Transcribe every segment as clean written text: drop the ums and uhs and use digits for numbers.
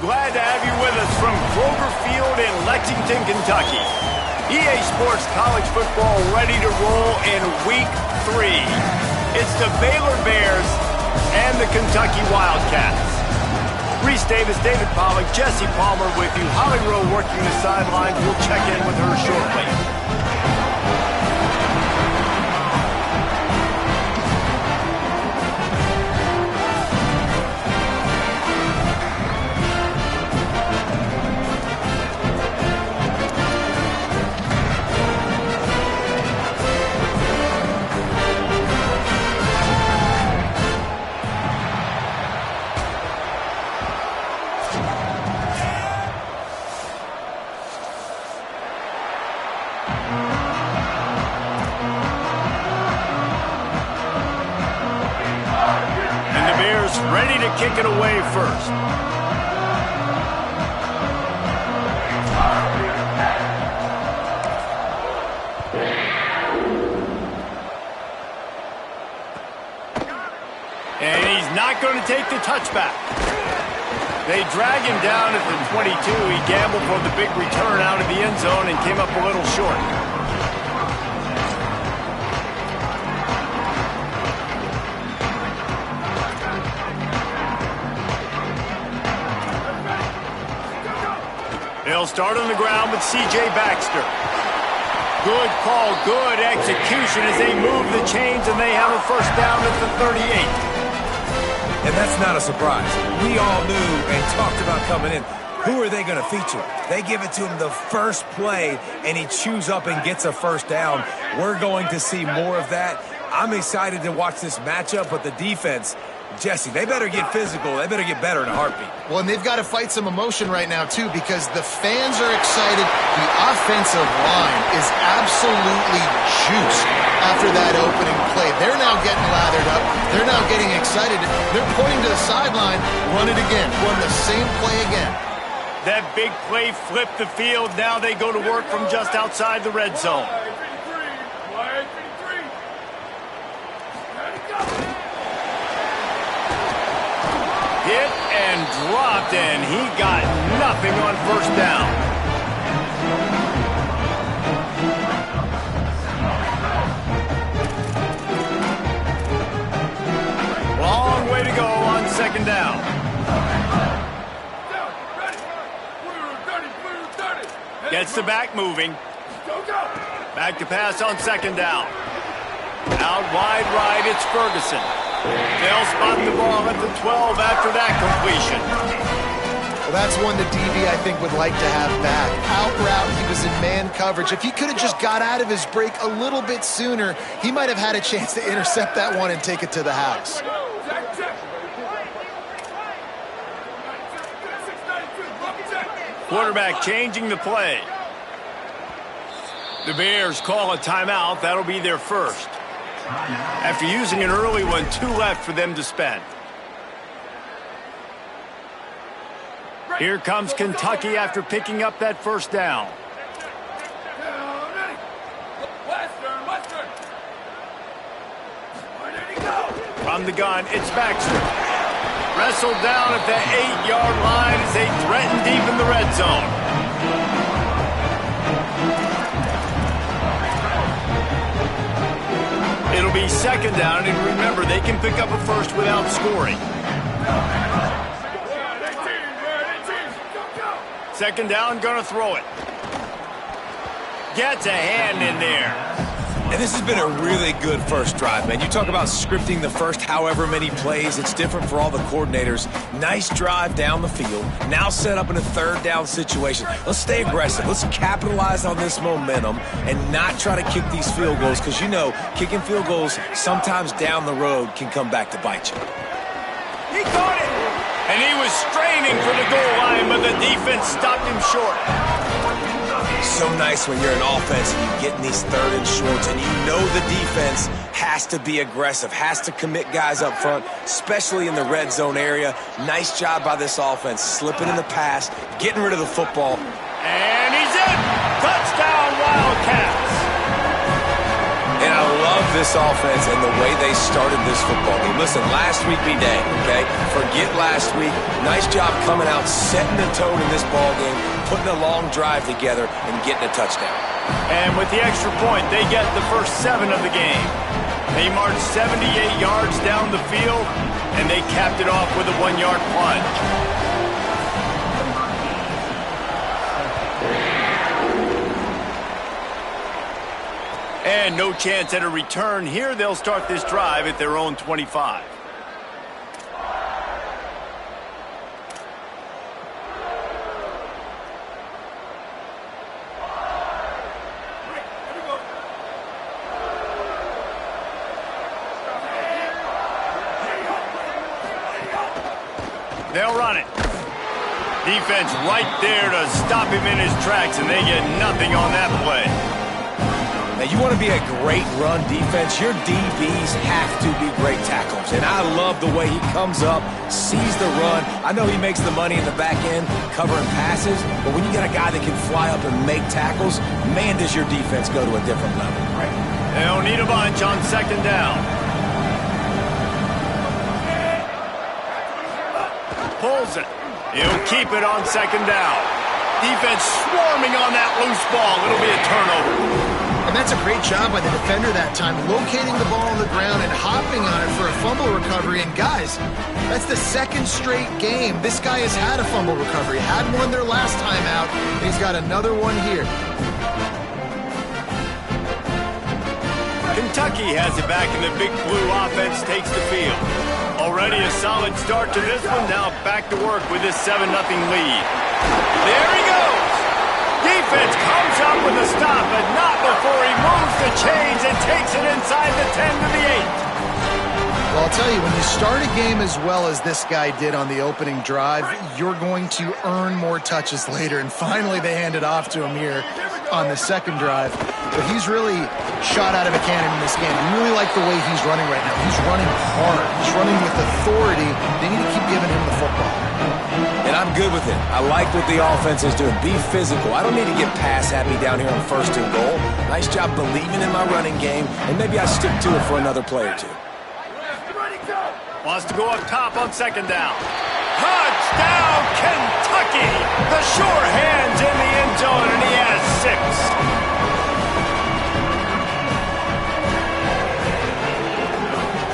Glad to have you with us from Kroger Field in Lexington, Kentucky. EA Sports College Football ready to roll in Week 3. It's the Baylor Bears and the Kentucky Wildcats. Reese Davis, David Pollack, Jesse Palmer with you. Holly Rowe working the sidelines. We'll check in with her shortly. Ready to kick it away first. And he's not going to take the touchback. They drag him down at the 22. He gambled for the big return out of the end zone and came up a little short. They'll start on the ground with C.J. Baxter. Good call, good execution as they move the chains, and they have a first down at the 38. And that's not a surprise. We all knew and talked about coming in. Who are they going to feature? They give it to him the first play, and he chews up and gets a first down. We're going to see more of that. I'm excited to watch this matchup, but the defense, Jesse, they better get physical. They better get better in a heartbeat. Well, and they've got to fight some emotion right now, too, because the fans are excited. The offensive line is absolutely juiced after that opening play. They're now getting lathered up. They're now getting excited. They're pointing to the sideline. Run it again. Run the same play again. That big play flipped the field. Now they go to work from just outside the red zone. Hit and dropped, and he got nothing on first down. Long way to go on second down. Gets the back moving. Back to pass on second down. Out wide right, it's Ferguson. They'll spot the ball at the 12 after that completion. Well, that's one that DB, I think, would like to have back. Out route, he was in man coverage. If he could have just got out of his break a little bit sooner, he might have had a chance to intercept that one and take it to the house. Quarterback changing the play. The Bears call a timeout. That'll be their first. After using an early one, 2 left for them to spend. Here comes Kentucky after picking up that first down. From the gun, it's Baxter. Wrestled down at the 8-yard line as they threaten deep in the red zone. It'll be second down, and remember, they can pick up a first without scoring. Second down, gonna throw it. Gets a hand in there. And this has been a really good first drive, man. You talk about scripting the first however many plays. It's different for all the coordinators. Nice drive down the field. Now set up in a third down situation. Let's stay aggressive. Let's capitalize on this momentum and not try to kick these field goals because, you know, kicking field goals sometimes down the road can come back to bite you. He caught it! And he was straining for the goal line, but the defense stopped him short. So nice when you're an offense and you get in these third and shorts and you know the defense has to be aggressive, has to commit guys up front, especially in the red zone area. Nice job by this offense, slipping in the pass, getting rid of the football. And he's in! Touchdown, Wildcats! And I love this offense and the way they started this football game. Listen, last week be dang, okay? Forget last week. Nice job coming out, setting the tone in this ball game, putting a long drive together, and getting a touchdown. And with the extra point, they get the first 7 of the game. They marched 78 yards down the field, and they capped it off with a 1-yard plunge. And no chance at a return here. They'll start this drive at their own 25. They'll run it. Defense right there to stop him in his tracks, and they get nothing on that play. Now, you want to be a great run defense, your DBs have to be great tacklers. And I love the way he comes up, sees the run. I know he makes the money in the back end covering passes, but when you got a guy that can fly up and make tackles, man, does your defense go to a different level. Right? They'll need a bunch on 2nd down. Pulls it. He'll keep it on 2nd down. Defense swarming on that loose ball. It'll be a turnover. And that's a great job by the defender that time, locating the ball on the ground and hopping on it for a fumble recovery. And guys, that's the 2nd straight game this guy has had a fumble recovery. Had one there last time out, and he's got another one here. Kentucky has it back, and the Big Blue offense takes the field. Already a solid start to this one. Now back to work with this 7-0 lead. There he goes. Defense comes up with a stop, but not before he moves the chains and takes it inside the 10 to the 8. Well, I'll tell you, when you start a game as well as this guy did on the opening drive, you're going to earn more touches later. And finally, they hand it off to him here on the 2nd drive. But he's really shot out of a cannon in this game. I really like the way he's running right now. He's running hard. He's running with authority. They need to keep giving him the football. And I'm good with it. I like what the offense is doing. Be physical. I don't need to get pass happy down here on 1st and goal. Nice job believing in my running game, and maybe I stick to it for another play or 2. Wants to go up top on 2nd down. Touchdown, Kentucky! The sure hands in the end zone, and he has 6.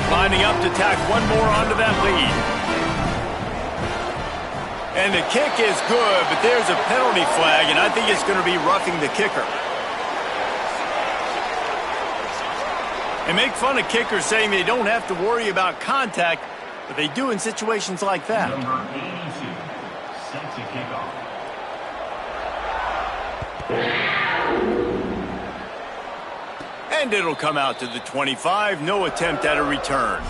Lining up to tack one more onto that lead. And the kick is good, but there's a penalty flag, and I think it's going to be roughing the kicker. They make fun of kickers saying they don't have to worry about contact, but they do in situations like that. Number 82, set to kick off. And it'll come out to the 25. No attempt at a return.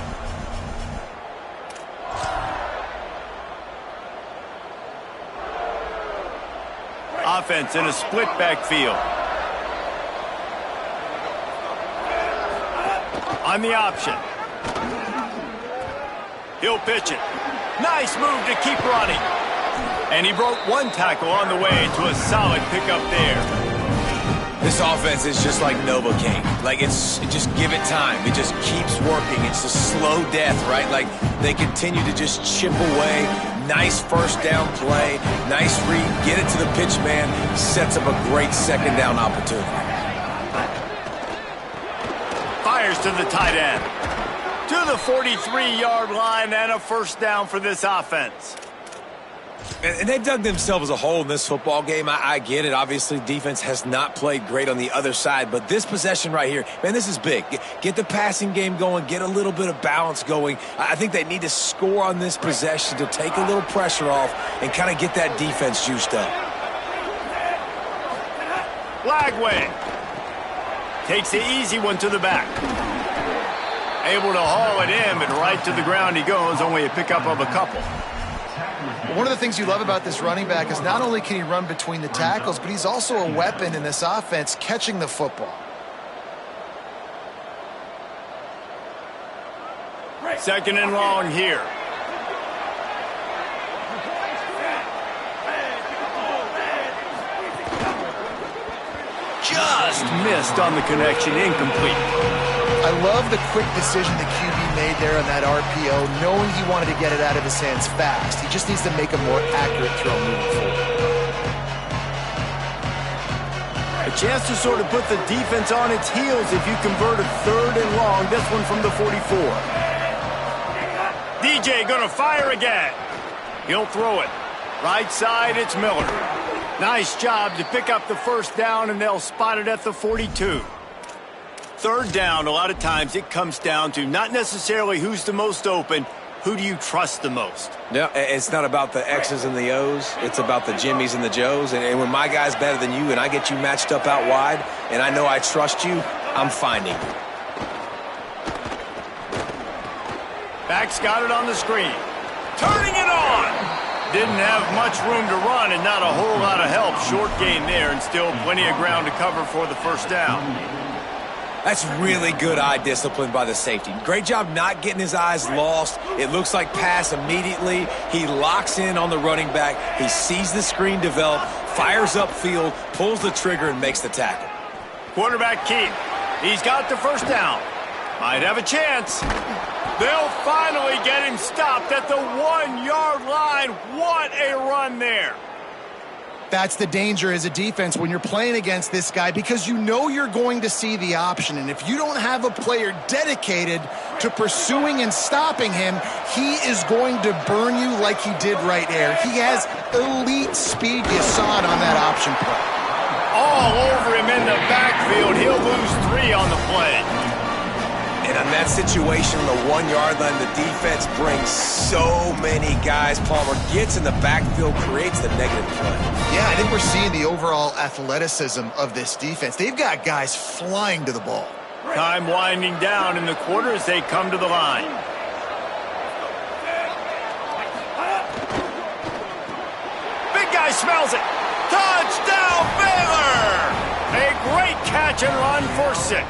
Offense in a split backfield. On the option. He'll pitch it. Nice move to keep running. And he broke one tackle on the way to a solid pickup there. This offense is just like Novocaine. Like, just give it time. It just keeps working. It's a slow death, right? Like, they continue to just chip away. Nice 1st down play. Nice read. Get it to the pitch man. Sets up a great 2nd down opportunity. Fires to the tight end. To the 43-yard line, and a 1st down for this offense. And they've dug themselves a hole in this football game. I get it. Obviously, defense has not played great on the other side. But this possession right here, man, this is big. Get the passing game going. Get a little bit of balance going. I think they need to score on this possession to take a little pressure off and kind of get that defense juiced up. Lagway takes the easy one to the back. Able to haul it in, but right to the ground he goes. Only a pickup of a couple. One of the things you love about this running back is not only can he run between the tackles, but he's also a weapon in this offense catching the football. 2nd and long here. Just missed on the connection, incomplete. I love the quick decision the QB made there on that RPO, knowing he wanted to get it out of his hands fast. He just needs to make a more accurate throw moving forward. A chance to sort of put the defense on its heels if you convert a 3rd and long. This one from the 44. DJ gonna fire again. He'll throw it. Right side, it's Miller. Nice job to pick up the first down, and they'll spot it at the 42. 3rd down, a lot of times it comes down to not necessarily who's the most open, who do you trust the most? No, it's not about the X's and the O's. It's about the Jimmies and the Joes. And when my guy's better than you and I get you matched up out wide and I know I trust you, I'm finding you. Back's got it on the screen. Turning it on! Didn't have much room to run and not a whole lot of help. Short gain there and still plenty of ground to cover for the first down. That's really good eye discipline by the safety. Great job not getting his eyes lost. It looks like pass immediately. He locks in on the running back. He sees the screen develop, fires upfield, pulls the trigger, and makes the tackle. Quarterback keep. He's got the first down. Might have a chance. They'll finally get him stopped at the 1-yard line. What a run there. That's the danger as a defense when you're playing against this guy, because you know you're going to see the option. And if you don't have a player dedicated to pursuing and stopping him, he is going to burn you like he did right there. He has elite speed. You saw it on that option play. All over him in the backfield. He'll lose 3 on the play. And on that situation, the 1-yard line, the defense brings so many guys. Palmer gets in the backfield, creates the negative play. Yeah, I think we're seeing the overall athleticism of this defense. They've got guys flying to the ball. Time winding down in the quarter as they come to the line. Big guy smells it. Touchdown, Baylor! A great catch and run for 6.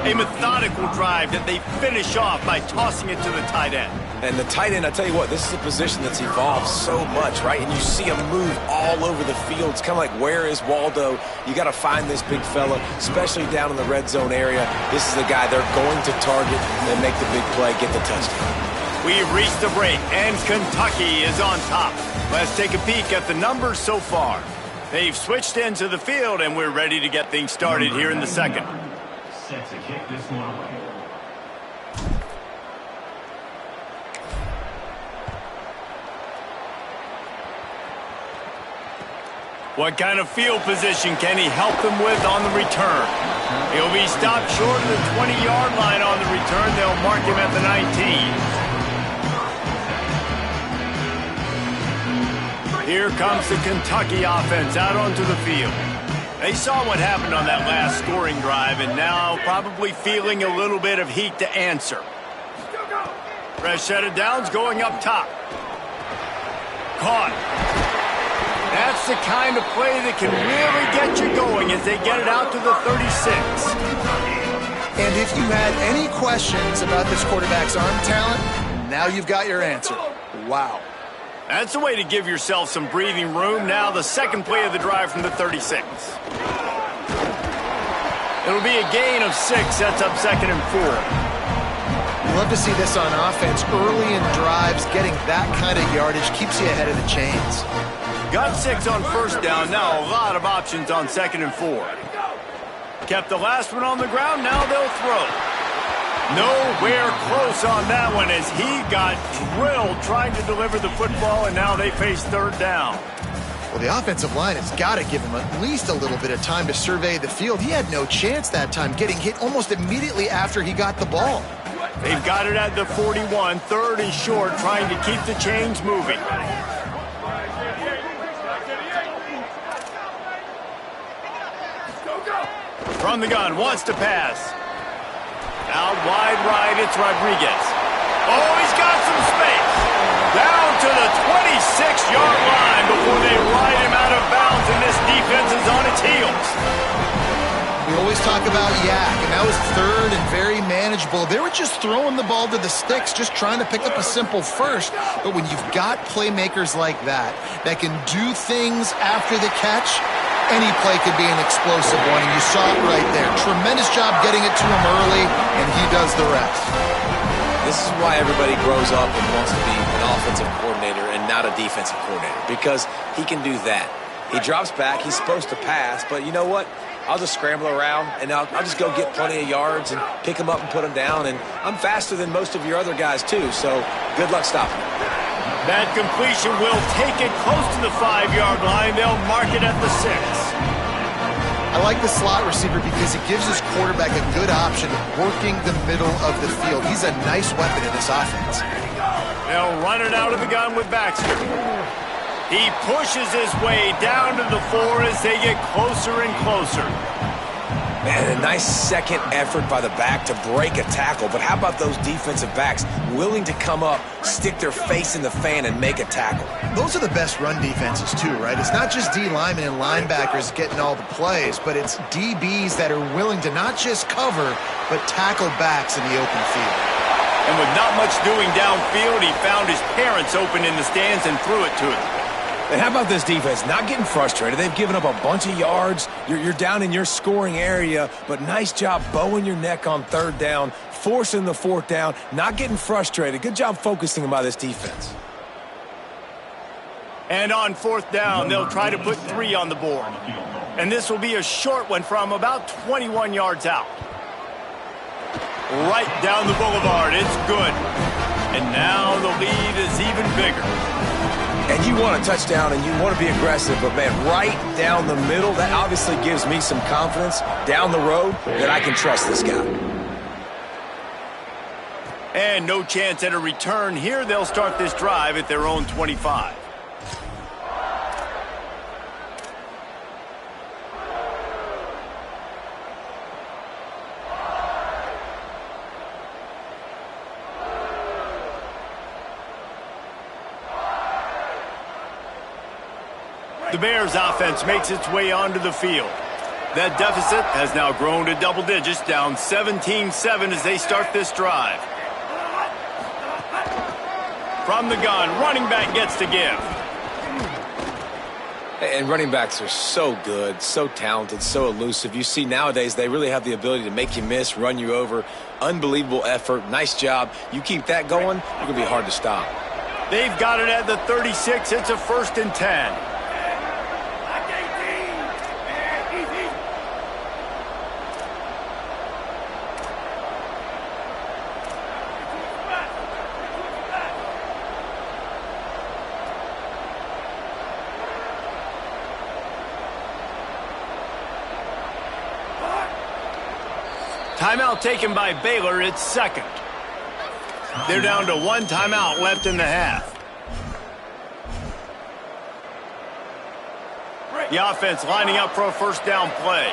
A methodical drive that they finish off by tossing it to the tight end. And the tight end, I tell you what, this is a position that's evolved so much, right? And you see him move all over the field. It's kind of like, where is Waldo? You got to find this big fella, especially down in the red zone area. This is the guy they're going to target and make the big play, get the touchdown. We've reached the break, and Kentucky is on top. Let's take a peek at the numbers so far. They've switched into the field, and we're ready to get things started here in the second. Set to kick this one away. What kind of field position can he help them with on the return? He'll be stopped short of the 20-yard line on the return. They'll mark him at the 19. Here comes the Kentucky offense out onto the field. They saw what happened on that last scoring drive and now probably feeling a little bit of heat to answer. Fresh set of downs going up top. Caught. That's the kind of play that can really get you going as they get it out to the 36. And if you had any questions about this quarterback's arm talent, now you've got your answer. Wow. That's the way to give yourself some breathing room. Now the second play of the drive from the 36. It'll be a gain of 6. That's up 2nd and 4. You love to see this on offense. Early in drives, getting that kind of yardage keeps you ahead of the chains. Got 6 on first down. Now a lot of options on 2nd and 4. Kept the last one on the ground. Now they'll throw. Nowhere close on that one as he got drilled trying to deliver the football, and now they face 3rd down. Well, the offensive line has got to give him at least a little bit of time to survey the field. He had no chance that time, getting hit almost immediately after he got the ball. They've got it at the 41, 3rd and short, trying to keep the chains moving. From the gun, wants to pass. Out wide right, it's Rodriguez. Oh, he's got some space. Down to the 26-yard line before they ride him out of bounds, and this defense is on its heels. We always talk about yak, and that was 3rd and very manageable. They were just throwing the ball to the sticks, just trying to pick up a simple first. But when you've got playmakers like that can do things after the catch, any play could be an explosive one, and you saw it right there. Tremendous job getting it to him early, and he does the rest. This is why everybody grows up and wants to be an offensive coordinator and not a defensive coordinator, because he can do that. He drops back. He's supposed to pass, but you know what? I'll just scramble around, and I'll just go get plenty of yards and pick them up and put them down, and I'm faster than most of your other guys, too, so good luck stopping him. That completion will take it close to the 5-yard line. They'll mark it at the 6. I like the slot receiver because it gives his quarterback a good option working the middle of the field. He's a nice weapon in this offense. They'll run it out of the gun with Baxter. He pushes his way down to the 4 as they get closer and closer. Man, a nice second effort by the back to break a tackle. But how about those defensive backs willing to come up, stick their face in the fan, and make a tackle? Those are the best run defenses, too, right? It's not just D linemen and linebackers getting all the plays, but it's DBs that are willing to not just cover, but tackle backs in the open field. And with not much doing downfield, he found his parents open in the stands and threw it to him. And how about this defense? Not getting frustrated. They've given up a bunch of yards. You're down in your scoring area, but nice job bowing your neck on 3rd down, forcing the 4th down, not getting frustrated. Good job focusing by this defense. And on 4th down, they'll try to put 3 on the board. And this will be a short one from about 21 yards out. Right down the boulevard. It's good. And now the lead is even bigger. And you want a touchdown and you want to be aggressive, but, man, right down the middle, that obviously gives me some confidence down the road that I can trust this guy. And no chance at a return here. They'll start this drive at their own 25. The Bears offense makes its way onto the field. That deficit has now grown to double digits, down 17-7 as they start this drive. From the gun, running back gets to give. And running backs are so good, so talented, so elusive. You see nowadays they really have the ability to make you miss, run you over. Unbelievable effort. Nice job. You keep that going, you're going to be hard to stop. They've got it at the 36. It's a 1st and 10. Timeout taken by Baylor. It's 2nd. They're down to 1 timeout left in the half. The offense lining up for a 1st down play.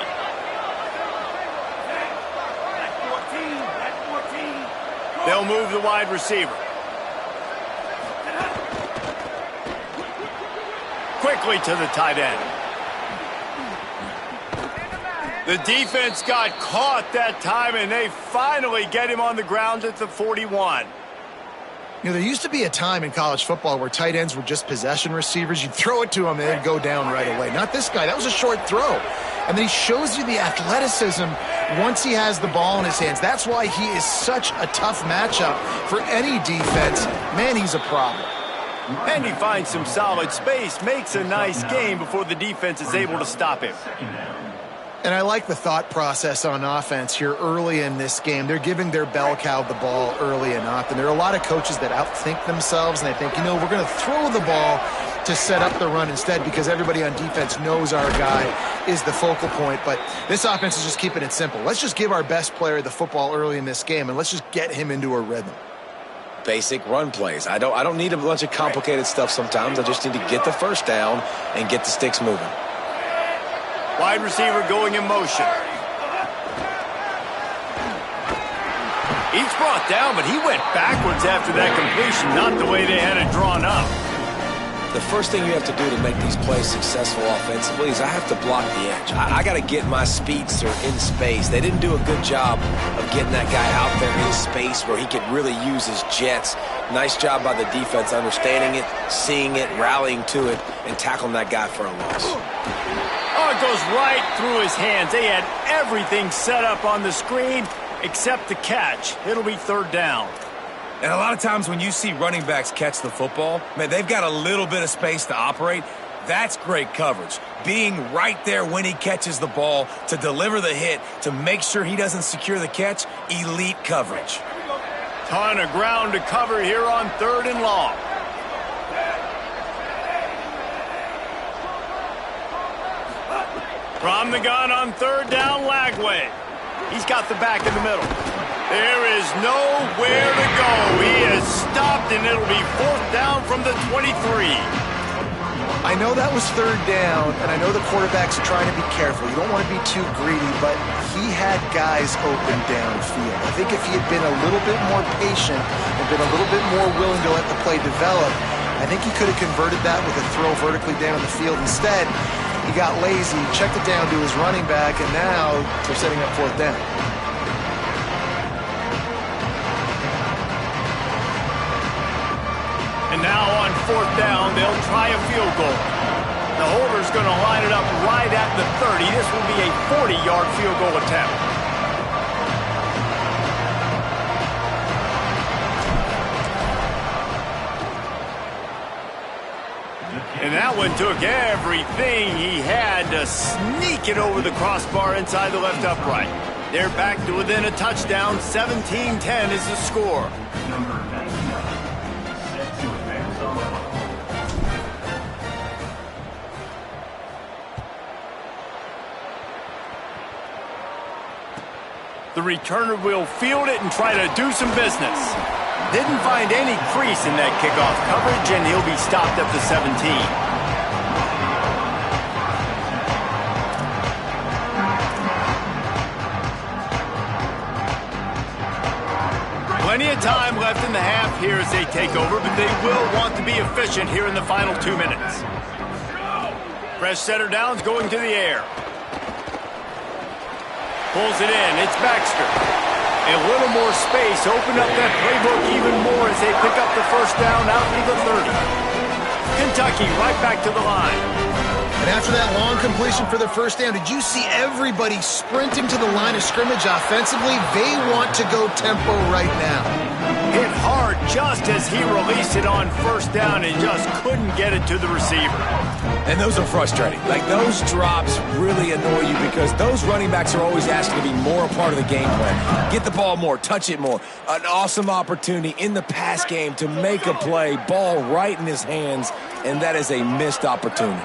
They'll move the wide receiver. Quickly to the tight end. The defense got caught that time, and they finally get him on the ground at the 41. You know, there used to be a time in college football where tight ends were just possession receivers. You'd throw it to them, and they'd go down right away. Not this guy. That was a short throw. And then he shows you the athleticism once he has the ball in his hands. That's why he is such a tough matchup for any defense. Man, he's a problem. And he finds some solid space, makes a nice game before the defense is able to stop him. And I like the thought process on offense here early in this game. They're giving their bell cow the ball early and often. There are a lot of coaches that outthink themselves, and they think, you know, we're going to throw the ball to set up the run instead because everybody on defense knows our guy is the focal point. But this offense is just keeping it simple. Let's just give our best player the football early in this game, and let's just get him into a rhythm. Basic run plays. I don't need a bunch of complicated stuff sometimes. I just need to get the 1st down and get the sticks moving. Wide receiver going in motion. He's brought down, but he went backwards after that completion, not the way they had it drawn up. the first thing you have to do to make these plays successful offensively is I have to block the edge. I got to get my speedster in space. They didn't do a good job of getting that guy out there in space where he could really use his jets. Nice job by the defense understanding it, seeing it, rallying to it, and tackling that guy for a loss. Oh, it goes right through his hands. They had everything set up on the screen except the catch. It'll be third down. And a lot of times when you see running backs catch the football, man, they've got a little bit of space to operate. That's great coverage. Being right there when he catches the ball to deliver the hit, to make sure he doesn't secure the catch, elite coverage. Ton of ground to cover here on third and long. From the gun on third down, Lagway. He's got the back in the middle. There is nowhere to go. He is stopped, and it'll be fourth down from the 23. I know that was third down, and I know the quarterback's trying to be careful. You don't want to be too greedy, but he had guys open downfield. I think if he had been a little bit more patient and been a little bit more willing to let the play develop, I think he could have converted that with a throw vertically down the field. Instead, he got lazy, checked it down to his running back, and now they're setting up fourth down. And now on fourth down, they'll try a field goal. The holder's going to line it up right at the 30. This will be a 40-yard field goal attempt. And that one took everything he had to sneak it over the crossbar inside the left upright. They're back to within a touchdown. 17-10 is the score. The returner will field it and try to do some business. Didn't find any crease in that kickoff coverage, and he'll be stopped up to 17. Plenty of time left in the half here as they take over, but they will want to be efficient here in the final 2 minutes. Fresh setter downs going to the air. Pulls it in. It's Baxter. A little more space. Open up that playbook even more as they pick up the first down out to the 30. Kentucky right back to the line. And after that long completion for the first down, did you see everybody sprinting to the line of scrimmage offensively? They want to go tempo right now. Hit hard just as he released it on first down and just couldn't get it to the receiver. And those are frustrating. Like, those drops really annoy you because those running backs are always asking to be more a part of the game plan. Get the ball more, touch it more. An awesome opportunity in the pass game to make a play, ball right in his hands, and that is a missed opportunity.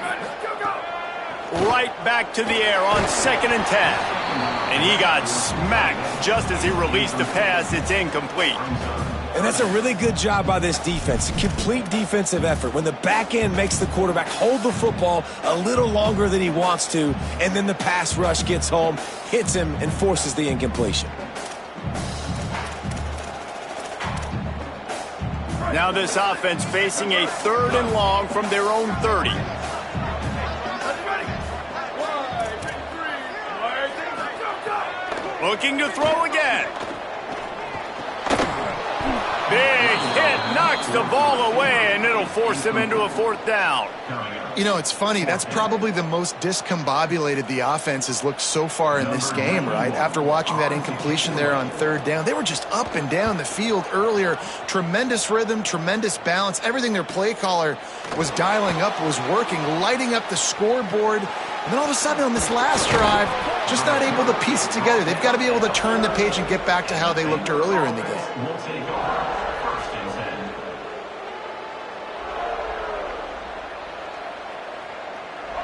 Right back to the air on 2nd and 10. And he got smacked just as he released the pass. It's incomplete. And that's a really good job by this defense. A complete defensive effort. When the back end makes the quarterback hold the football a little longer than he wants to, and then the pass rush gets home, hits him, and forces the incompletion. Now this offense facing a 3rd and long from their own 30. Looking to throw again. Big hit, knocks the ball away, and it'll force them into a 4th down. You know, it's funny. That's probably the most discombobulated the offense has looked so far in this game, right? After watching that incompletion there on 3rd down, they were just up and down the field earlier. Tremendous rhythm, tremendous balance. Everything their play caller was dialing up was working, lighting up the scoreboard. And then all of a sudden on this last drive, just not able to piece it together. They've got to be able to turn the page and get back to how they looked earlier in the game. We'll take over 1st and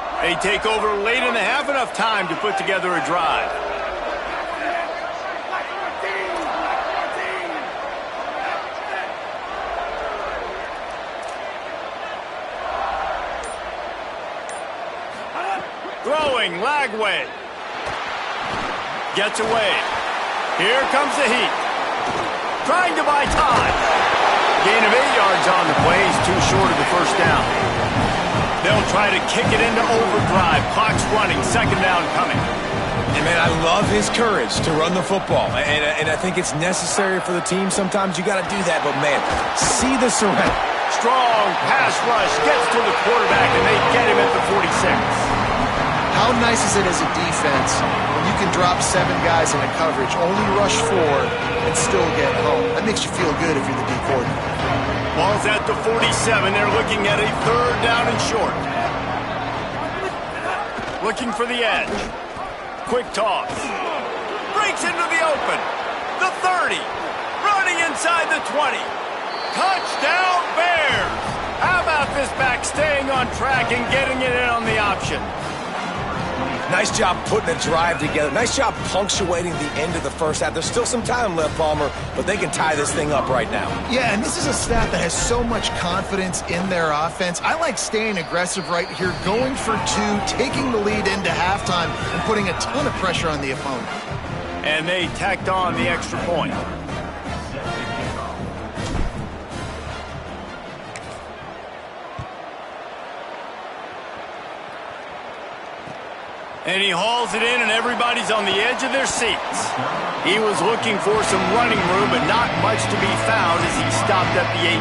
10. They take over late in the half, enough time to put together a drive. Throwing, Lagway. Gets away. Here comes the heat. Trying to buy time. Gain of 8 yards on the play. He's too short of the first down. They'll try to kick it into overdrive. Clock's running. Second down coming. And, man, I love his courage to run the football. And I think it's necessary for the team. Sometimes you got to do that. But, man, see the surrender. Strong pass rush. Gets to the quarterback, and they get him at the 46. How nice is it as a defense when you can drop 7 guys in a coverage, only rush 4, and still get home? That makes you feel good if you're the D coordinator. Ball's at the 47. They're looking at a third down and short. Looking for the edge. Quick toss. Breaks into the open. The 30. Running inside the 20. Touchdown Bears! How about this back staying on track and getting it in on the option? Nice job putting a drive together. Nice job punctuating the end of the first half. There's still some time left, Palmer, but they can tie this thing up right now. Yeah, and this is a staff that has so much confidence in their offense. I like staying aggressive right here, going for 2, taking the lead into halftime, and putting a ton of pressure on the opponent. And they tacked on the extra point. And he hauls it in, and everybody's on the edge of their seats. He was looking for some running room, but not much to be found as he stopped at the 18.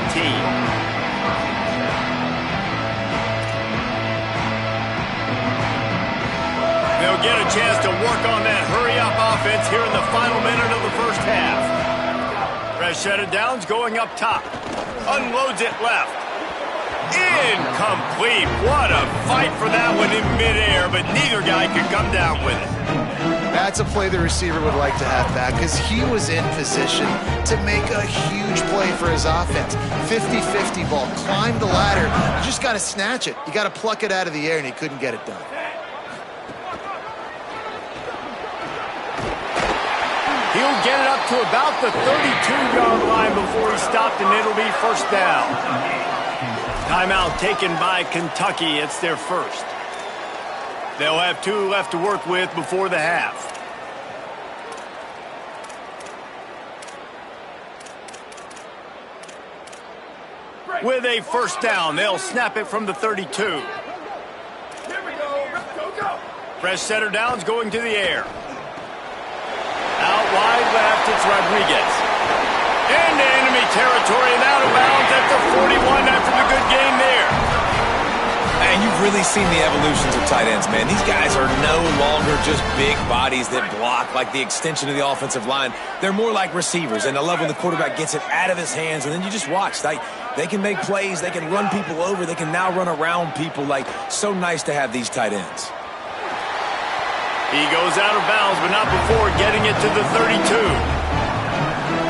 They'll get a chance to work on that hurry-up offense here in the final minute of the first half. Fresh set of downs going up top. Unloads it left. Incomplete. What a fight for that one in midair, but neither guy could come down with it. That's a play the receiver would like to have back because he was in position to make a huge play for his offense. 50-50 ball. Climb the ladder. You just got to snatch it. You got to pluck it out of the air, and he couldn't get it done. He'll get it up to about the 32-yard line before he stopped, and it'll be first down. Timeout taken by Kentucky. It's their first. They'll have 2 left to work with before the half. With a first down, they'll snap it from the 32. Here we go. Go. Fresh setter downs going to the air. Out wide left, it's Rodriguez. Into enemy territory and out of bounds at the 41 after the good game there. And you've really seen the evolutions of tight ends, man. These guys are no longer just big bodies that block like the extension of the offensive line. They're more like receivers, and I love when the quarterback gets it out of his hands, and then you just watch. They can make plays. They can run people over. They can now run around people. So nice to have these tight ends. He goes out of bounds, but not before getting it to the 32.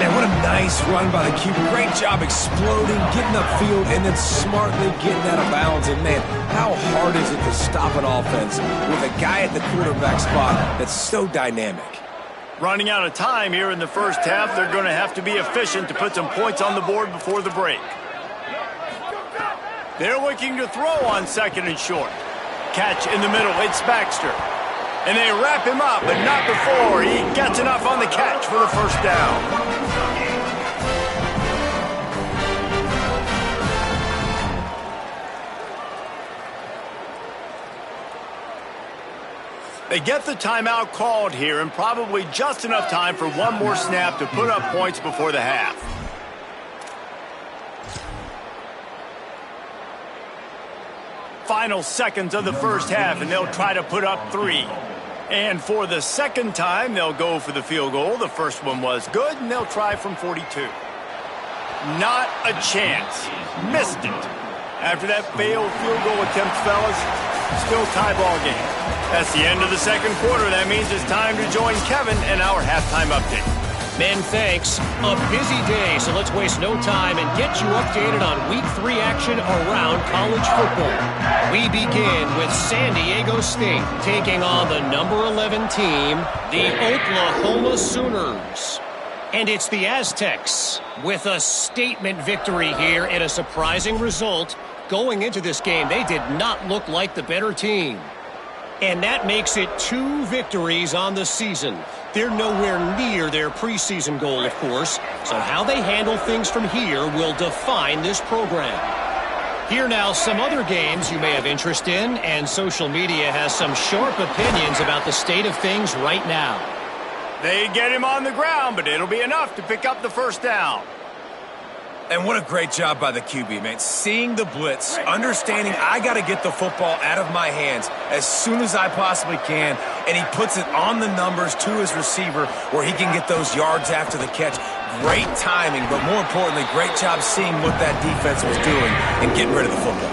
Man, what a nice run by the QB. Great job exploding, getting upfield, and then smartly getting out of bounds. And, man, how hard is it to stop an offense with a guy at the quarterback spot that's so dynamic? Running out of time here in the first half. They're going to have to be efficient to put some points on the board before the break. They're looking to throw on second and short. Catch in the middle. It's Baxter. And they wrap him up, but not before he gets enough on the catch for the first down. They get the timeout called here, and probably just enough time for one more snap to put up points before the half. Final seconds of the first half, and they'll try to put up 3. And for the second time, they'll go for the field goal. The first one was good, and they'll try from 42. Not a chance. Missed it. After that failed field goal attempt, fellas, still tie ball game. That's the end of the second quarter. That means it's time to join Kevin in our halftime update. Men, thanks. A busy day, so let's waste no time and get you updated on Week 3 action around college football. We begin with San Diego State taking on the number 11 team, the Oklahoma Sooners. And it's the Aztecs with a statement victory here and a surprising result. Going into this game, they did not look like the better team. And that makes it 2 victories on the season. They're nowhere near their preseason goal, of course, so how they handle things from here will define this program. Here now, some other games you may have interest in, and social media has some sharp opinions about the state of things right now. They get him on the ground, but it'll be enough to pick up the first down. And what a great job by the QB, man. Seeing the blitz, understanding I got to get the football out of my hands as soon as I possibly can, and he puts it on the numbers to his receiver where he can get those yards after the catch. Great timing, but more importantly, great job seeing what that defense was doing and getting rid of the football.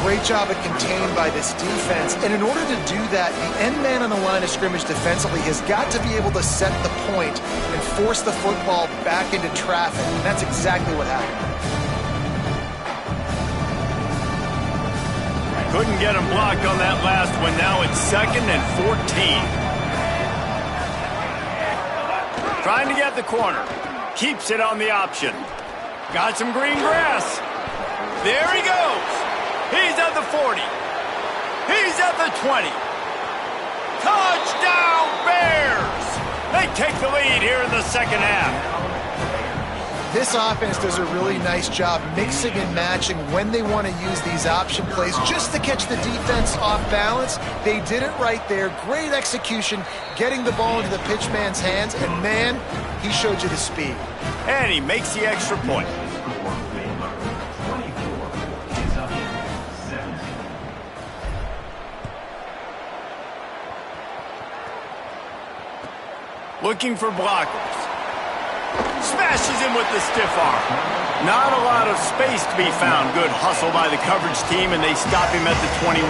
Great job of contained by this defense. And in order to do that, the end man on the line of scrimmage defensively has got to be able to set the point and force the football back into traffic. And that's exactly what happened. Couldn't get him blocked on that last one. Now it's 2nd and 14. Trying to get the corner. Keeps it on the option. Got some green grass. There he goes. He's at the 40. He's at the 20. Touchdown, Bears! They take the lead here in the second half. This offense does a really nice job mixing and matching when they want to use these option plays just to catch the defense off balance. They did it right there. Great execution, getting the ball into the pitchman's hands, and man, he showed you the speed. And he makes the extra point. Looking for blockers. Smashes him with the stiff arm. Not a lot of space to be found. Good hustle by the coverage team, and they stop him at the 21.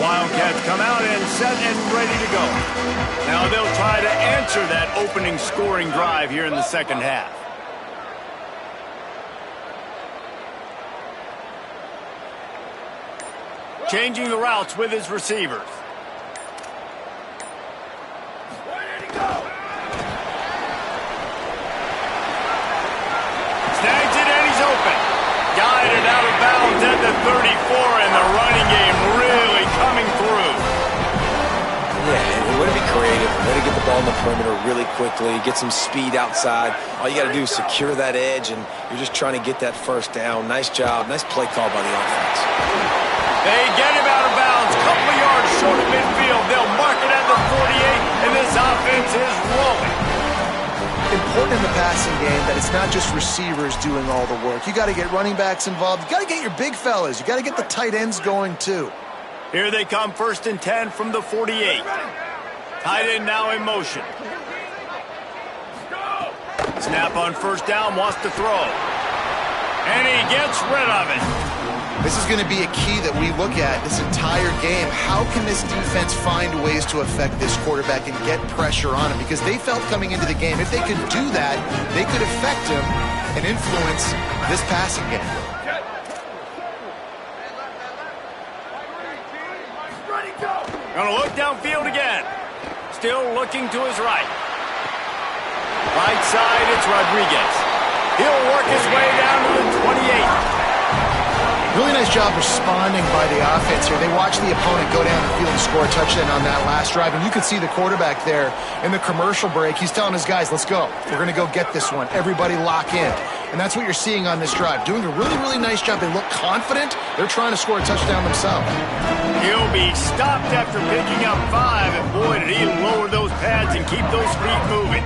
Wildcats come out and set and ready to go. Now they'll try to answer that opening scoring drive here in the second half. Changing the routes with his receivers. Snags it and he's open. Guided out of bounds at the 34, and the running game really coming through. Yeah, and way to be creative. Way to get the ball in the perimeter really quickly, get some speed outside. All you got to do is secure that edge, and you're just trying to get that first down. Nice job. Nice play call by the offense. They get him out of bounds, couple of yards short of midfield. They'll mark it at the 48, and this offense is rolling. Important in the passing game that it's not just receivers doing all the work. You got to get running backs involved. You got to get your big fellas. You got to get the tight ends going too. Here they come, 1st and 10 from the 48. Tight end now in motion. Snap on first down, wants to throw. And he gets rid of it. This is going to be a key that we look at this entire game. How can this defense find ways to affect this quarterback and get pressure on him? Because they felt coming into the game, if they could do that, they could affect him and influence this passing game. Gonna look downfield again. Still looking to his right. Right side, it's Rodriguez. He'll work his way down to the 28. Really nice job responding by the offense here. They watched the opponent go down the field and score a touchdown on that last drive, and you could see the quarterback there in the commercial break. He's telling his guys, let's go. We're going to go get this one. Everybody lock in. And that's what you're seeing on this drive. Doing a really, really nice job. They look confident. They're trying to score a touchdown themselves. He'll be stopped after picking up 5, and boy, did he lower those pads and keep those feet moving.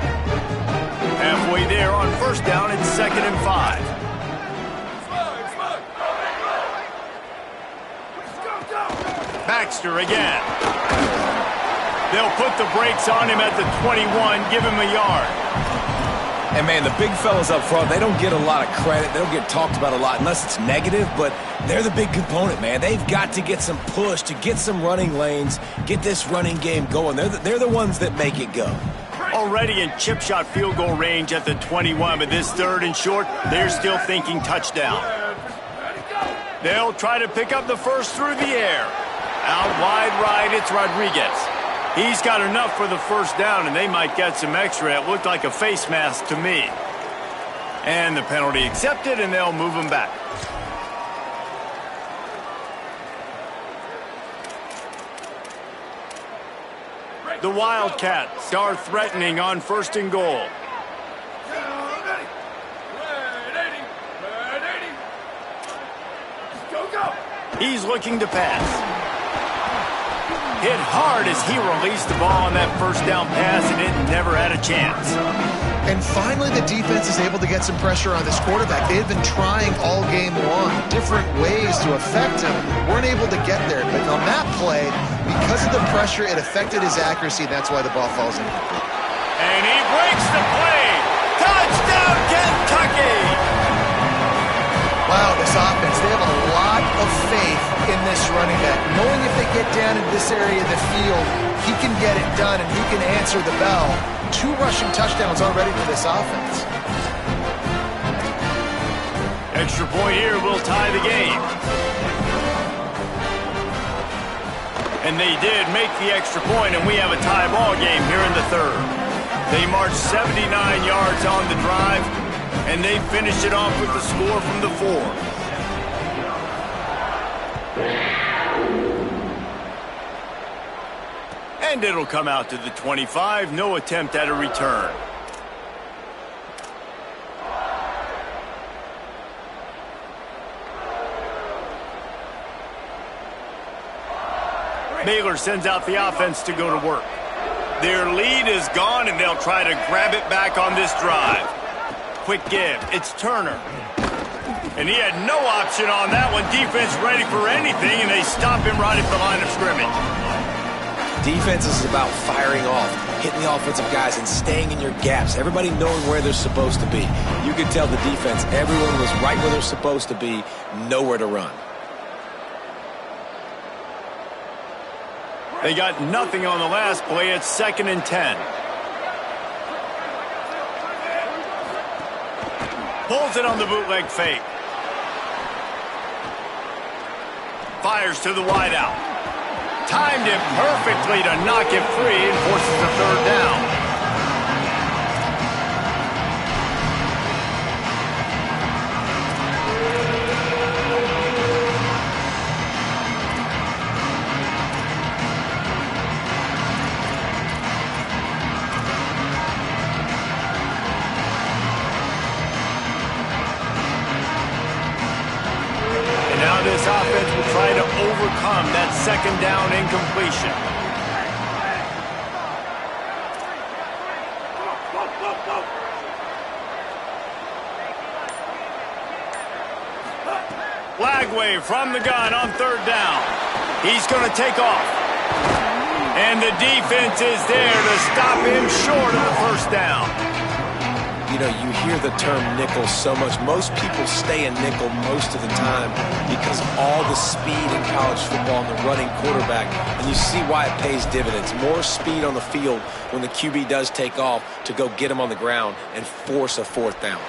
Halfway there on first down, it's 2nd and 5. Baxter again. They'll put the brakes on him at the 21, give him a yard. And, man, the big fellas up front, they don't get a lot of credit. They don't get talked about a lot unless it's negative, but they're the big component, man. They've got to get some push, to get some running lanes, get this running game going. They're the ones that make it go. Already in chip shot field goal range at the 21, but this 3rd and short, they're still thinking touchdown. They'll try to pick up the first through the air. Out wide right, it's Rodriguez. He's got enough for the first down, and they might get some extra. It looked like a face mask to me. And the penalty accepted, and they'll move him back. The Wildcats are threatening on 1st and goal. He's looking to pass. Hit hard as he released the ball on that 1st down pass, and it never had a chance. And finally, the defense is able to get some pressure on this quarterback. They had been trying all game long, different ways to affect him. Weren't able to get there. But on that play, because of the pressure, it affected his accuracy. That's why the ball falls in. And he breaks the play. Touchdown, Kentucky! Wow, this offense, they have a lot of faith in this running back. Knowing if they get down in this area of the field, he can get it done and he can answer the bell. 2 rushing touchdowns already for this offense. Extra point here will tie the game. And they did make the extra point, and we have a tie ball game here in the 3rd. They marched 79 yards on the drive, and they finished it off with the score from the 4. And it'll come out to the 25. No attempt at a return. Baylor sends out the offense to go to work. Their lead is gone, and they'll try to grab it back on this drive. Quick give. It's Turner. And he had no option on that one. Defense ready for anything, and they stop him right at the line of scrimmage. Defense is about firing off, hitting the offensive guys, and staying in your gaps. Everybody knowing where they're supposed to be. You could tell the defense, everyone was right where they're supposed to be, nowhere to run. They got nothing on the last play. It's 2nd and 10. Pulls it on the bootleg fake. Fires to the wideout. Timed it perfectly to knock it free and forces a 3rd down. This offense will try to overcome that 2nd down incompletion. Lagway from the gun on 3rd down. He's going to take off. And the defense is there to stop him short of the 1st down. You know, you hear the term nickel so much. Most people stay in nickel most of the time because all the speed in college football and the running quarterback, and you see why it pays dividends. More speed on the field when the QB does take off to go get him on the ground and force a 4th down.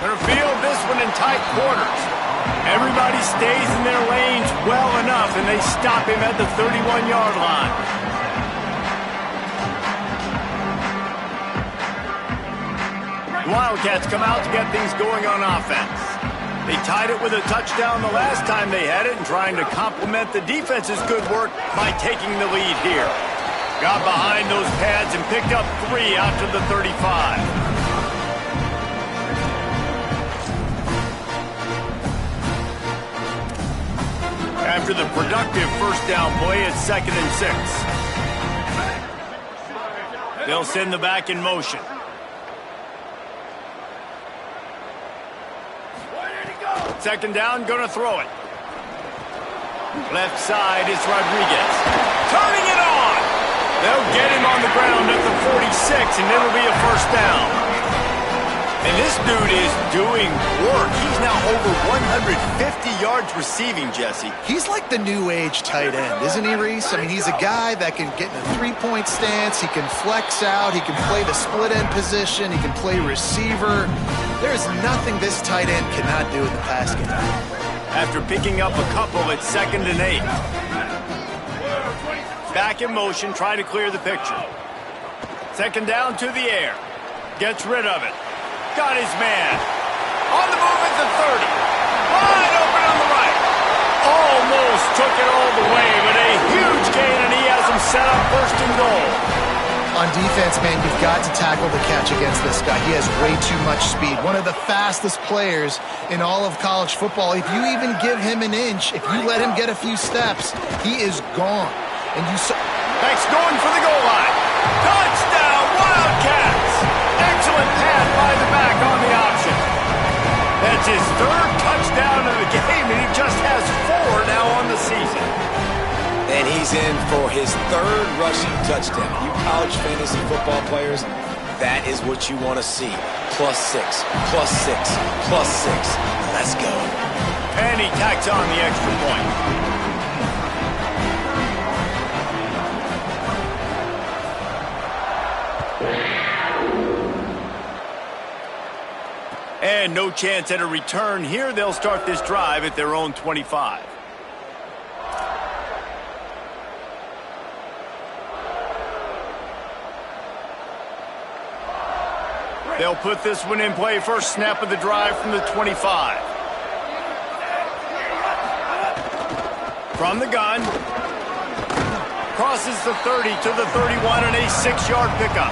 Going to field this one in tight quarters. Everybody stays in their lanes well enough, and they stop him at the 31-yard line. Wildcats come out to get things going on offense. They tied it with a touchdown the last time they had it, and trying to complement the defense's good work by taking the lead here. Got behind those pads and picked up 3 out to the 35. After the productive 1st down play, it's 2nd and 6. They'll send the back in motion. Second down, going to throw it. Left side, it's Rodriguez. Turning it on! They'll get him on the ground at the 46, and it'll be a 1st down. And this dude is doing work. He's now over 150 yards receiving, Jesse. He's like the new age tight end, isn't he, Reese? I mean, he's a guy that can get in a 3-point stance. He can flex out. He can play the split end position. He can play receiver. There's nothing this tight end cannot do in the pass game. After picking up a couple, it's 2nd and 8. Back in motion, try to clear the picture. 2nd down to the air. Gets rid of it. Got his man. On the move at the 30. Wide open on the right. Almost took it all the way, but a huge gain, and he has him set up first and goal. On defense, man, you've got to tackle the catch against this guy. He has way too much speed. One of the fastest players in all of college football. If you even give him an inch, if you let him get a few steps, he is gone. And you saw... Thanks, going for the goal line. Touchdown, Wildcats! Excellent pass by the back on the option. That's his third touchdown of the game, and he just has 4 now on the season. And he's in for his third rushing touchdown. You college fantasy football players, that is what you want to see. +6, +6, +6. Let's go. And he tacks on the extra point. And no chance at a return here. They'll start this drive at their own 25. They'll put this one in play. First snap of the drive from the 25. From the gun. Crosses the 30 to the 31 and a 6-yard pickup.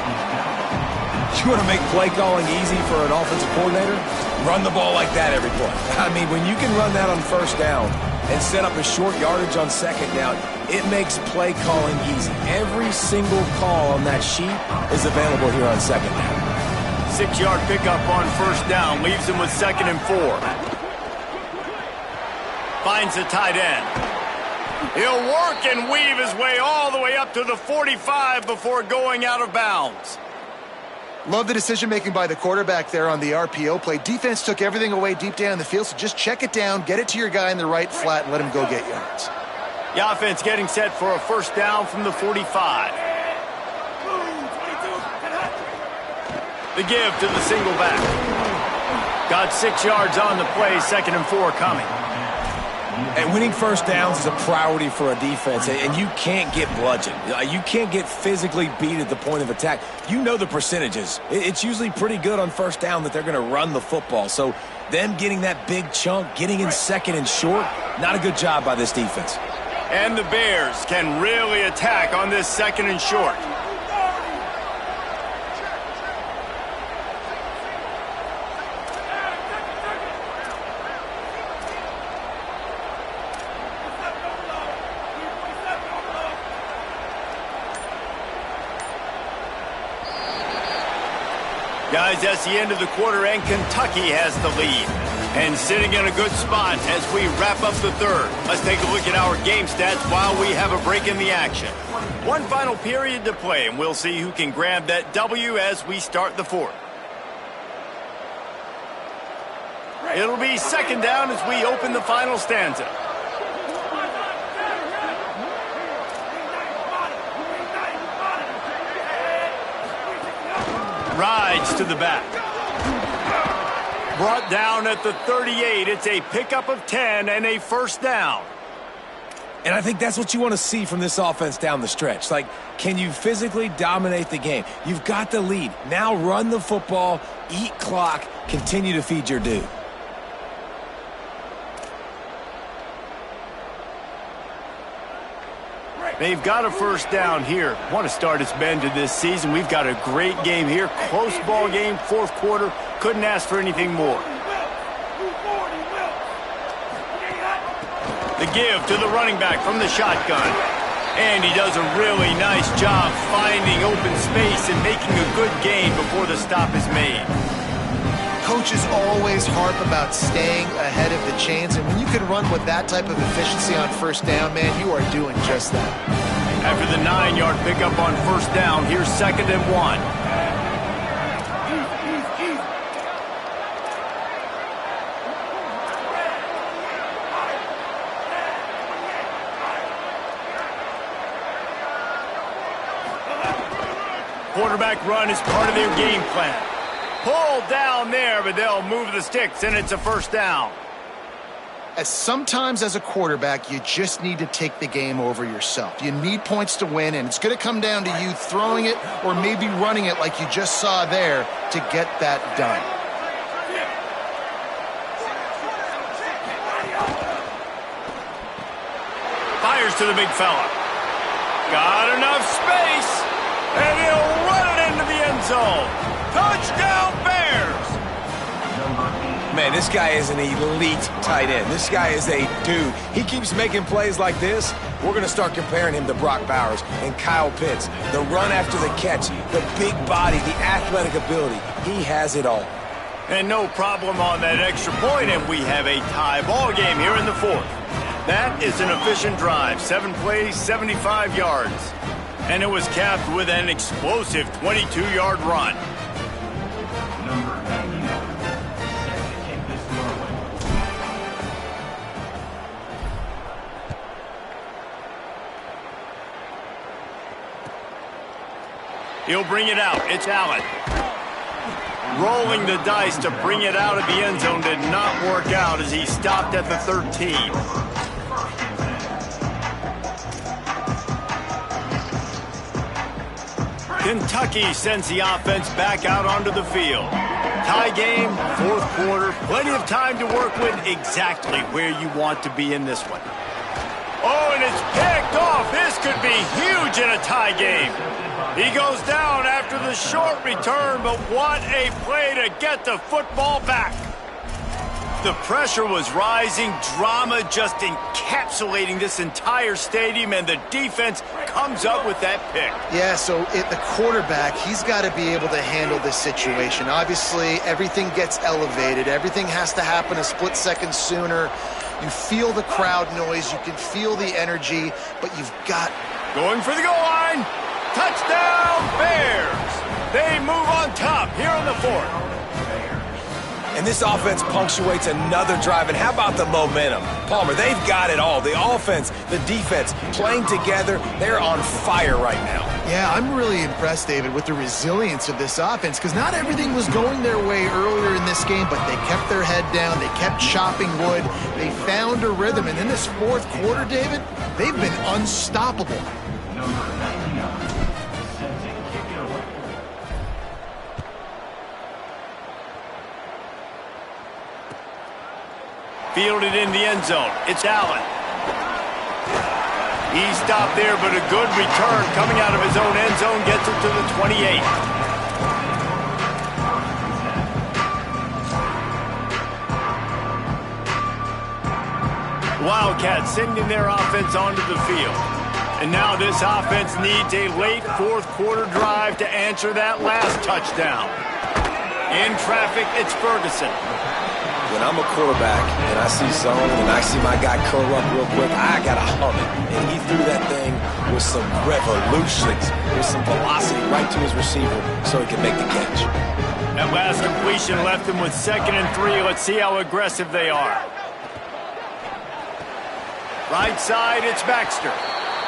You want to make play calling easy for an offensive coordinator? Run the ball like that every play. I mean, when you can run that on first down and set up a short yardage on second down, it makes play calling easy. Every single call on that sheet is available here on second down. 6-yard pickup on first down. Leaves him with 2nd and 4. Finds the tight end. He'll work and weave his way all the way up to the 45 before going out of bounds. Love the decision-making by the quarterback there on the RPO play. Defense took everything away deep down the field, so just check it down, get it to your guy in the right flat, and let him go get yards. The offense getting set for a first down from the 45. The give to the single back. Got 6 yards on the play, 2nd and 4 coming. And winning first downs is a priority for a defense, and you can't get bludgeoned. You can't get physically beat at the point of attack. You know the percentages. It's usually pretty good on first down that they're going to run the football. So them getting that big chunk, getting in 2nd and short, not a good job by this defense. And the Bears can really attack on this 2nd and short. Guys, that's the end of the quarter, and Kentucky has the lead. And sitting in a good spot as we wrap up the third. Let's take a look at our game stats while we have a break in the action. One final period to play, and we'll see who can grab that W as we start the fourth. It'll be 2nd down as we open the final stanza. Rides to the back. Brought down at the 38. It's a pickup of 10 and a first down. And I think that's what you want to see from this offense down the stretch. Like, can you physically dominate the game? You've got the lead. Now run the football, eat clock, continue to feed your dude. They've got a first down here. Want to start its bend to this season. We've got a great game here. Close ball game, 4th quarter. Couldn't ask for anything more. The give to the running back from the shotgun. And he does a really nice job finding open space and making a good gain before the stop is made. Coaches always harp about staying ahead of the chains, and when you can run with that type of efficiency on first down, man, you are doing just that. After the 9-yard pickup on first down, here's 2nd and 1. Quarterback run is part of their game plan. Pulled down there, but they'll move the sticks, and it's a first down. As sometimes as a quarterback, you just need to take the game over yourself. You need points to win, and it's going to come down to you throwing it or maybe running it like you just saw there to get that done. Fires to the big fella. Got enough space, and he'll run it into the end zone. Touchdown, Bears! Man, this guy is an elite tight end. This guy is a dude. He keeps making plays like this. We're going to start comparing him to Brock Bowers and Kyle Pitts. The run after the catch, the big body, the athletic ability. He has it all. And no problem on that extra point, and we have a tie ball game here in the fourth. That is an efficient drive. 7 plays, 75 yards. And it was capped with an explosive 22-yard run. Number 99. Set to kick this one away. He'll bring it out. It's Allen. Rolling the dice to bring it out of the end zone did not work out as he stopped at the 13. Kentucky sends the offense back out onto the field. Tie game, fourth quarter, plenty of time to work with, exactly where you want to be in this one. Oh, and it's picked off. This could be huge in a tie game. He goes down after the short return, but what a play to get the football back. The pressure was rising, drama just encapsulating this entire stadium, and the defense comes up with that pick. Yeah, so the quarterback, he's got to be able to handle this situation. Obviously, everything gets elevated. Everything has to happen a split second sooner. You feel the crowd noise. You can feel the energy, but you've got... Going for the goal line. Touchdown, Bears. They move on top here in the fourth. And this offense punctuates another drive. And how about the momentum? Palmer, they've got it all. The offense, the defense, playing together. They're on fire right now. Yeah, I'm really impressed, David, with the resilience of this offense, because not everything was going their way earlier in this game, but they kept their head down. They kept chopping wood. They found a rhythm. And in this fourth quarter, David, they've been unstoppable. Number 99. Set to kick it away. Fielded in the end zone. It's Allen. He stopped there, but a good return coming out of his own end zone gets it to the 28. Wildcats sending their offense onto the field. And now this offense needs a late fourth quarter drive to answer that last touchdown. In traffic, it's Ferguson. When I'm a quarterback and I see zone and I see my guy curl up real quick, I got to hum it. And he threw that thing with some revolutions, with some velocity right to his receiver so he could make the catch. That last completion left him with 2nd and 3. Let's see how aggressive they are. Right side, it's Baxter.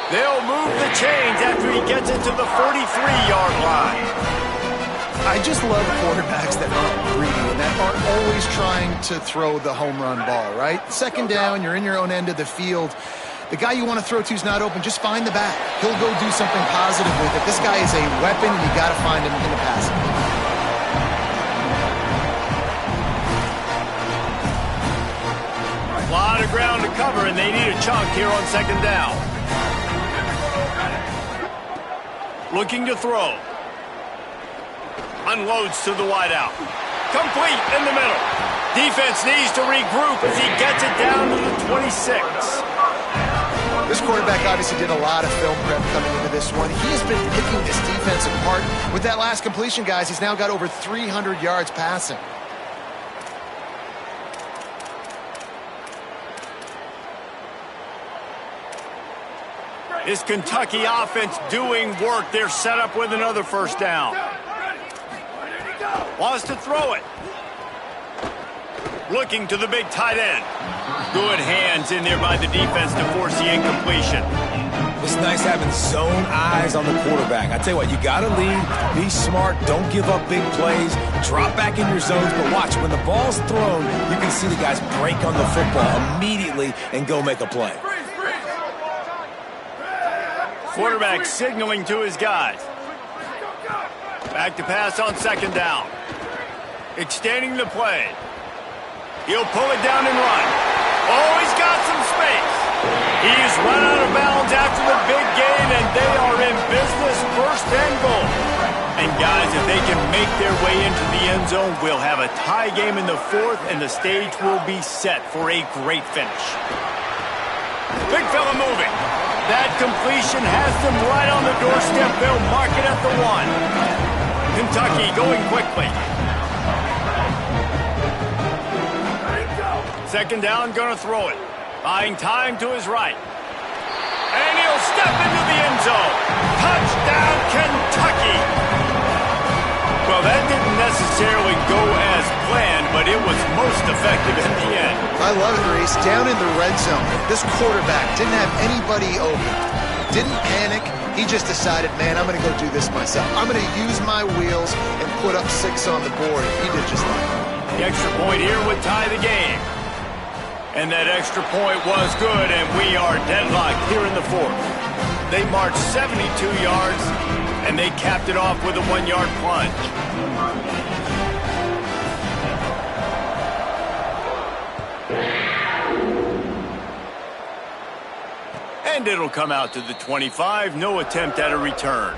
They'll move the chains after he gets it to the 43-yard line. I just love quarterbacks that aren't greedy and that aren't always trying to throw the home run ball, right? Second down, you're in your own end of the field. The guy you want to throw to is not open. Just find the back. He'll go do something positive with it. This guy is a weapon, and you got to find him in the passing. A lot of ground to cover, and they need a chunk here on 2nd down. Looking to throw. Unloads to the wideout. Complete in the middle. Defense needs to regroup as he gets it down to the 26. This quarterback obviously did a lot of film prep coming into this one. He has been picking this defense apart. With that last completion, guys, he's now got over 300 yards passing. Is Kentucky offense doing work? They're set up with another first down. Wants to throw it. Looking to the big tight end. Good hands in there by the defense to force the incompletion. It's nice having zone eyes on the quarterback. I tell you what, you got to lead, be smart, don't give up big plays, drop back in your zones, but watch, when the ball's thrown, you can see the guys break on the football immediately and go make a play. Quarterback signaling to his guys. Back to pass on 2nd down. Extending the play. He'll pull it down and run. Oh, he's got some space. He's run out of bounds after the big gain, and they are in business, first and goal. And guys, if they can make their way into the end zone, we'll have a tie game in the fourth, and the stage will be set for a great finish. Big fella moving. That completion has them right on the doorstep. They'll mark it at the 1. Kentucky going quickly. Second down, going to throw it. Buying time to his right. And he'll step into the end zone. Touchdown, Kentucky. Well, that didn't necessarily go as planned, but it was most effective in the end. I love it, Reese. Down in the red zone, this quarterback didn't have anybody open. Didn't panic. He just decided, man, I'm going to go do this myself. I'm going to use my wheels and put up 6 on the board. He did just like that. The extra point here would tie the game. And that extra point was good, and we are deadlocked here in the fourth. They marched 72 yards, and they capped it off with a 1-yard plunge. And it'll come out to the 25. No attempt at a return.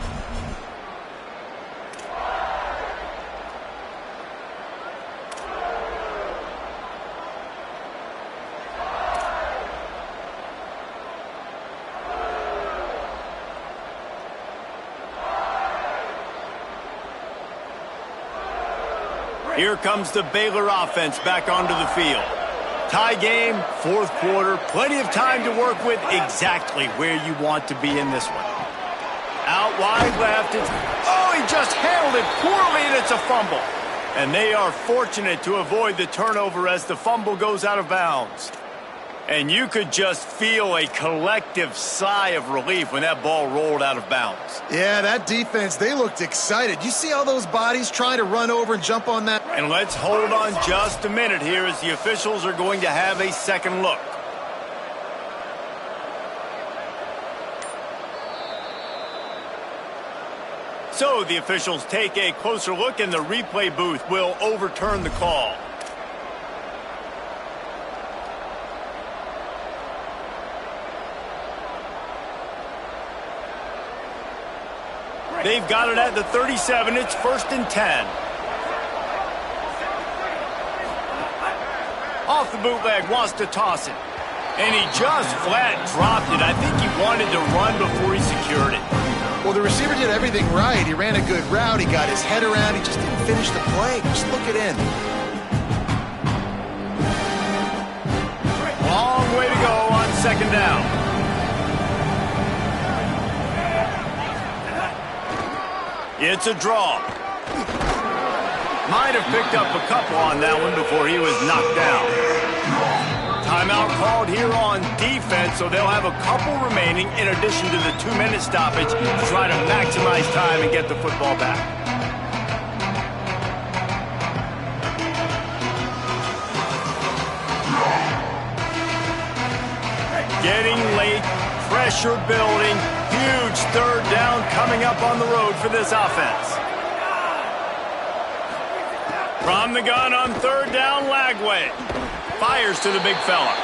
Here comes the Baylor offense back onto the field. Tie game, fourth quarter, plenty of time to work with, exactly where you want to be in this one. Out wide left, he just handled it poorly, and it's a fumble. And they are fortunate to avoid the turnover as the fumble goes out of bounds. And you could just feel a collective sigh of relief when that ball rolled out of bounds. Yeah, that defense, they looked excited. You see all those bodies trying to run over and jump on that? And let's hold on just a minute here as the officials are going to have a second look. So the officials take a closer look, and the replay booth will overturn the call. They've got it at the 37. It's 1st and 10. Off the bootleg, wants to toss it. And he just flat dropped it. I think he wanted to run before he secured it. Well, the receiver did everything right. He ran a good route. He got his head around. He just didn't finish the play. Just look it in. Long way to go on second down. It's a draw. Might have picked up a couple on that one before he was knocked down. Timeout called here on defense, so they'll have a couple remaining in addition to the 2-minute stoppage to try to maximize time and get the football back. Getting late, pressure building, huge third down coming up on the road for this offense. From the gun on third down, Lagway fires to the big fella.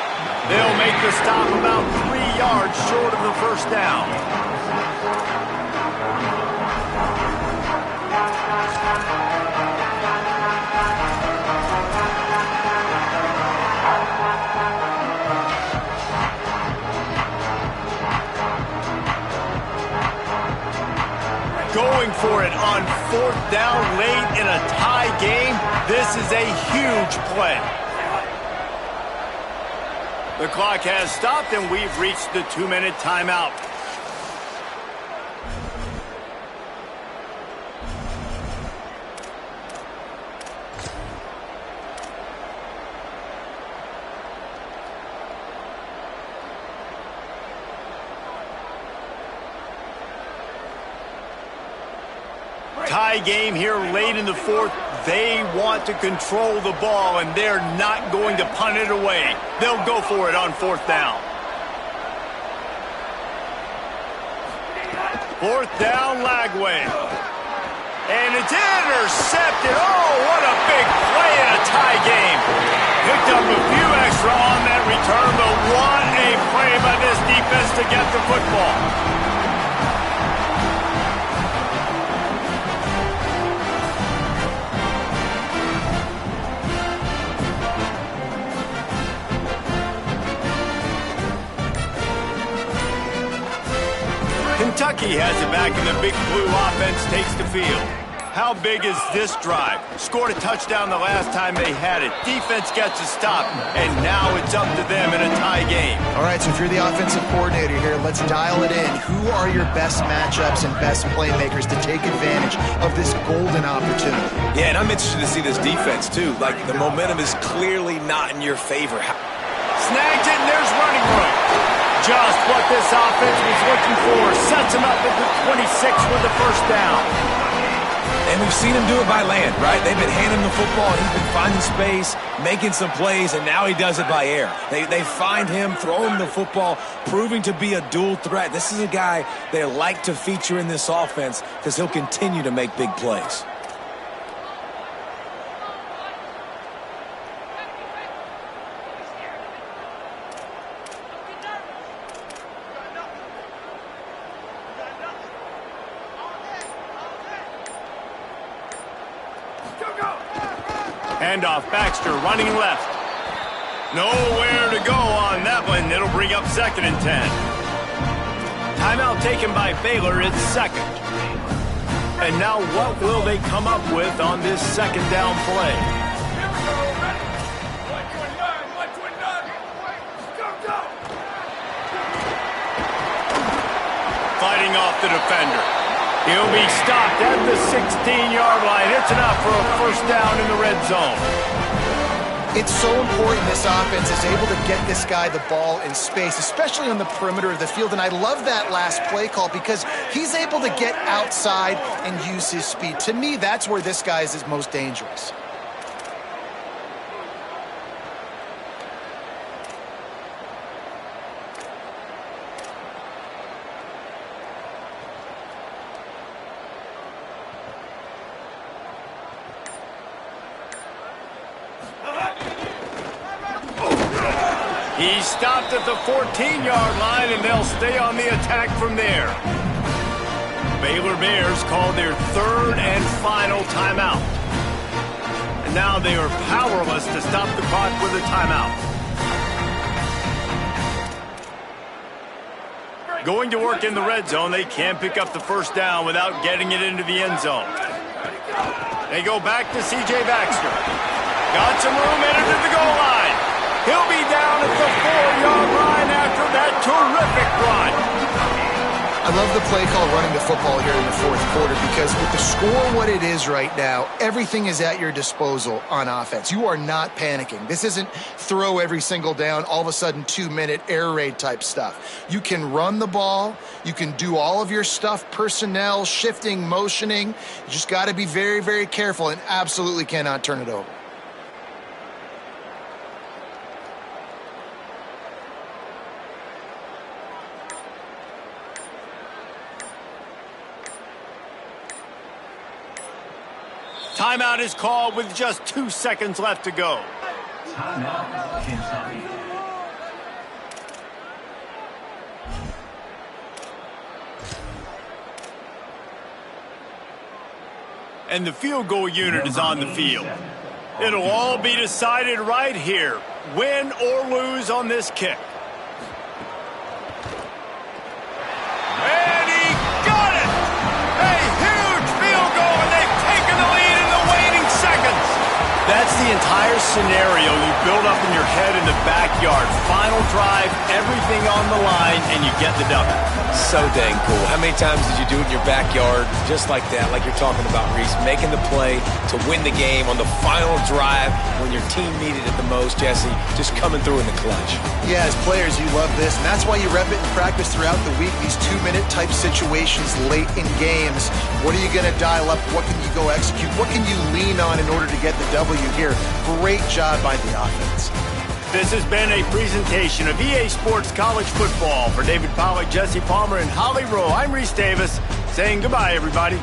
They'll make the stop about 3 yards short of the first down. Going for it on fourth down late in a tie game. This is a huge play. The clock has stopped, and we've reached the 2-minute timeout. Tie game here late in the fourth. They want to control the ball, and they're not going to punt it away. They'll go for it on fourth down. Fourth down, Lagway. And it's intercepted. Oh, what a big play in a tie game. Picked up a few extra on that return, but what a play by this defense to get the football. Kentucky has it back, and the Big Blue offense takes the field. How big is this drive? Scored a touchdown the last time they had it. Defense gets a stop, and now it's up to them in a tie game. All right, so if you're the offensive coordinator here, let's dial it in. Who are your best matchups and best playmakers to take advantage of this golden opportunity? Yeah, and I'm interested to see this defense, too. Like, the momentum is clearly not in your favor. Snags it, and there's running room. Just what this offense was looking for. Sets him up at the 26 with the first down. And we've seen him do it by land, right? They've been handing him the football. He's been finding space, making some plays, and now he does it by air. They find him, throw him the football, proving to be a dual threat. This is a guy they like to feature in this offense because he'll continue to make big plays. Handoff, Baxter running left. Nowhere to go on that one. It'll bring up 2nd and 10. Timeout taken by Baylor. It's 2nd. And now what will they come up with on this 2nd down play? Fighting off the defender. He'll be stopped at the 16-yard line. It's enough for a first down in the red zone. It's so important this offense is able to get this guy the ball in space, especially on the perimeter of the field. And I love that last play call because he's able to get outside and use his speed. To me, that's where this guy is most dangerous. He's stopped at the 14-yard line, and they'll stay on the attack from there. Baylor Bears call their 3rd and final timeout. And now they are powerless to stop the clock with a timeout. Going to work in the red zone, they can't pick up the first down without getting it into the end zone. They go back to C.J. Baxter. Got some room, headed to the goal line. He'll be down at the 4-yard line after that terrific run. I love the play call running the football here in the 4th quarter because with the score what it is right now, everything is at your disposal on offense. You are not panicking. This isn't throw every single down, all of a sudden 2-minute air raid type stuff. You can run the ball. You can do all of your stuff, personnel, shifting, motioning. You just got to be very, very careful and absolutely cannot turn it over. Timeout is called with just 2 seconds left to go. Timeout, Kentucky. And the field goal unit is on the field. It'll all be decided right here, win or lose on this kick. And he got it! A huge field goal, and they've taken the lead in the waning seconds. That's the entire scenario you build up in your head in the backyard. Final drive, everything on the line, and you get the W. So dang cool. How many times did you do it in your backyard just like that, like you're talking about, Reese, making the play to win the game on the final drive when your team needed it the most, Jesse, just coming through in the clutch. Yeah, as players, you love this, and that's why you rep it in practice throughout the week, these 2-minute type situations late in games. What are you going to dial up? What can you go execute? What can you lean on in order to get the W here? Great job by the offense. This has been a presentation of EA Sports College Football. For David Pollack, Jesse Palmer, and Holly Rowe, I'm Reese Davis saying goodbye, everybody.